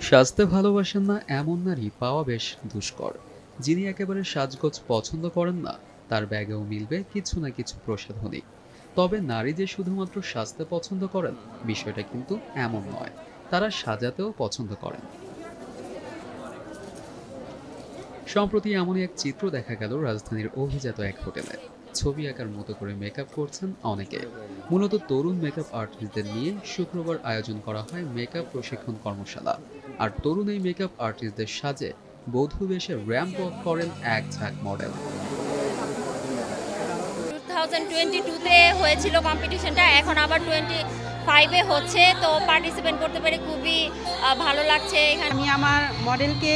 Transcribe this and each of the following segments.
সাজতে ভালোবাসেন না এমন নারী পাওয়া বেশ দুষ্কর। যিনি একেবারে সাজগোজ পছন্দ করেন না, তার ব্যাগেও মিলবে কিছু না কিছু প্রসাধনী। তবে নারী যে শুধুমাত্র সাজতে পছন্দ করেন, বিষয়টা কিন্তু এমন নয়। তারা সাজাতেও পছন্দ করেন। সম্প্রতি এমনই এক চিত্র দেখা গেল রাজধানীর অভিজাত এক হোটেলে। ছবি আঁকার মতো করে মেকআপ করছেন অনেকে। মূলত তরুণ মেকআপ আর্টিস্টদের নিয়ে শুক্রবার আয়োজন করা হয় মেকআপ প্রশিক্ষণ কর্মশালা। আর তরুণ এই মেকআপ আর্টিস্টদের সাজে বধূ বেশে র্যাম্প ওয়াক করেন এক ঝাঁক মডেল। 2022-তে হয়েছিল কম্পিটিশনটা, এখন আবার 25-এ হচ্ছে। তো পার্টিসিপেট করতে পেরে খুবই ভালো লাগছে। এখানে আমি আমার মডেলকে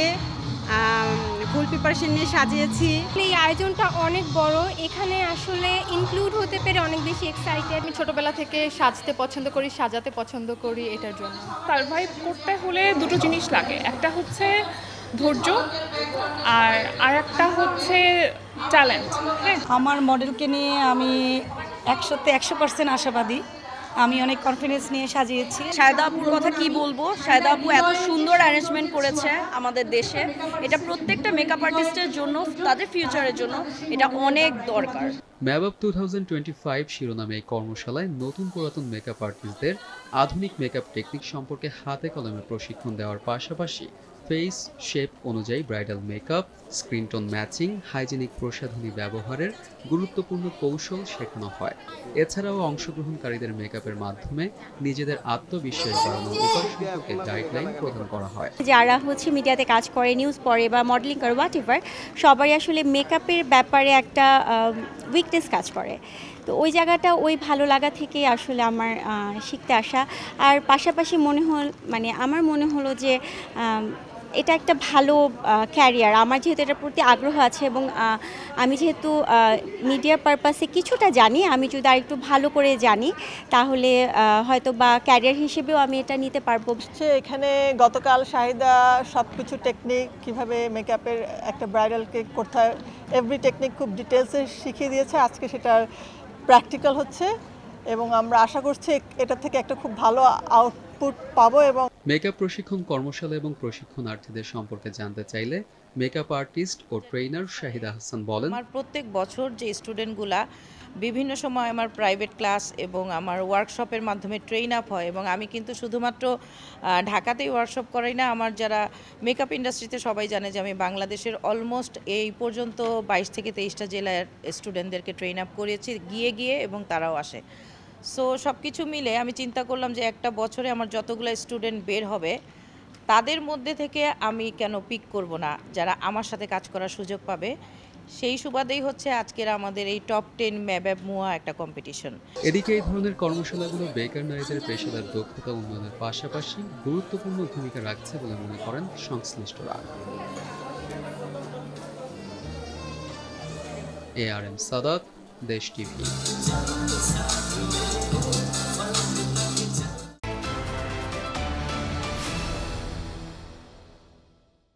ফুল প্রিপারেশন নিয়ে সাজিয়েছি। এই আয়োজনটা অনেক বড়, এখানে আসলে ইনক্লুড হতে পেরে অনেক বেশি এক্সাইটেড। আমি ছোটবেলা থেকে সাজতে পছন্দ করি, সাজাতে পছন্দ করি, এটার জন্য। সারভাইভ করতে হলে দুটো জিনিস লাগে, একটা হচ্ছে ধৈর্য আর একটা হচ্ছে ট্যালেন্ট। হ্যাঁ, আমার মডেলকে নিয়ে আমি 100-তে 100% আশাবাদী। আমি অনেক কনফিডেন্স নিয়ে সাজিয়েছি। শায়দা আপুর কথা কি বলবো, শায়দা আপু এত সুন্দর অ্যারেঞ্জমেন্ট করেছে আমাদের দেশে। এটা প্রত্যেকটা মেকআপ আর্টিস্টের জন্য, তাদের ফিউচারের জন্য এটা অনেক দরকার। ম্যাবআপ 2025 শিরোনামে এই কর্মশালায় নতুন পুরাতন মেকআপ আর্টিস্টদের আধুনিক মেকআপ টেকনিক সম্পর্কে হাতে কলমে প্রশিক্ষণ দেওয়ার পাশাপাশি ফেস শেপ অনুযায়ী bridal makeup, screen tone matching, hygienic প্রসাধনী ব্যবহারের গুরুত্বপূর্ণ কৌশল শেখানো হয়। এছাড়াও অংশগ্রহণকারীদের মেকআপের মাধ্যমে নিজেদের আত্মবিশ্বাস বাড়ানোর উপায় সম্পর্কে গাইডলাইন প্রদান করা হয়। যারা মিডিয়াতে কাজ করে, নিউজ পড়ে বা মডেলিং করে, হোয়াট এভার, সবাই আসলে মেকআপের ব্যাপারে একটা উইকনেস কাজ করে। তো ওই জায়গাটা, ওই ভালো লাগা থেকে আসলে আমার শিখতে আসা। আর পাশাপাশি আমার মনে হলো যে এটা একটা ভালো ক্যারিয়ার। আমার যেহেতু এটার প্রতি আগ্রহ আছে এবং আমি যেহেতু মিডিয়া পারপাসে কিছুটা জানি, আমি যদি আর একটু ভালো করে জানি তাহলে হয়তো বা ক্যারিয়ার হিসেবেও আমি এটা নিতে পারবো। এখানে গতকাল শাহিদা সব কিছু টেকনিক, কীভাবে মেকআপের একটা ব্রাইডালকে করতে হয়, এভরি টেকনিক খুব ডিটেলসে শিখিয়ে দিয়েছে। আজকে সেটার প্র্যাকটিক্যাল হচ্ছে এবং আমরা আশা করছি এটা থেকে একটা খুব ভালো আউটপুট পাবো। এবং মেকআপ প্রশিক্ষণ কর্মশালা এবং প্রশিক্ষণার্থীদের সম্পর্কে জানতে চাইলে মেকআপ আর্টিস্ট ও ট্রেনার শাহিদা হাসান বলেন, আমার প্রত্যেক বছর যে স্টুডেন্টগুলা বিভিন্ন সময় আমার প্রাইভেট ক্লাস এবং আমার ওয়ার্কশপের মাধ্যমে ট্রেন আপ হয়। এবং আমি কিন্তু শুধুমাত্র ঢাকাতেই ওয়ার্কশপ করাই না, আমার যারা মেকআপ ইন্ডাস্ট্রিতে সবাই জানে যে আমি বাংলাদেশের অলমোস্ট এই পর্যন্ত 22 থেকে 23টা জেলার স্টুডেন্টদেরকে ট্রেন আপ করিয়েছি গিয়ে এবং তারাও আসে। সো সব কিছু মিলে আমি চিন্তা করলাম যে একটা বছরে আমার যতগুলো স্টুডেন্ট বের হবে তাদের মধ্যে থেকে আমি কেন পিক করব না, যারা আমার সাথে কাজ করার সুযোগ পাবে। সেই সুবাদেই হচ্ছে আজকের আমাদের এই টপ 10 ম্যাবআপ মুয়া একটা কম্পিটিশন। এদিকে এই ধরনের কর্মশালাগুলো বেকার নারীদের পেশাদার দক্ষতা উন্নয়নের পাশাপাশি গুরুত্বপূর্ণ ভূমিকা রাখছে বলে মনে করেন সংশ্লিষ্টরা। ARM সাদাত, দেশ টিভি।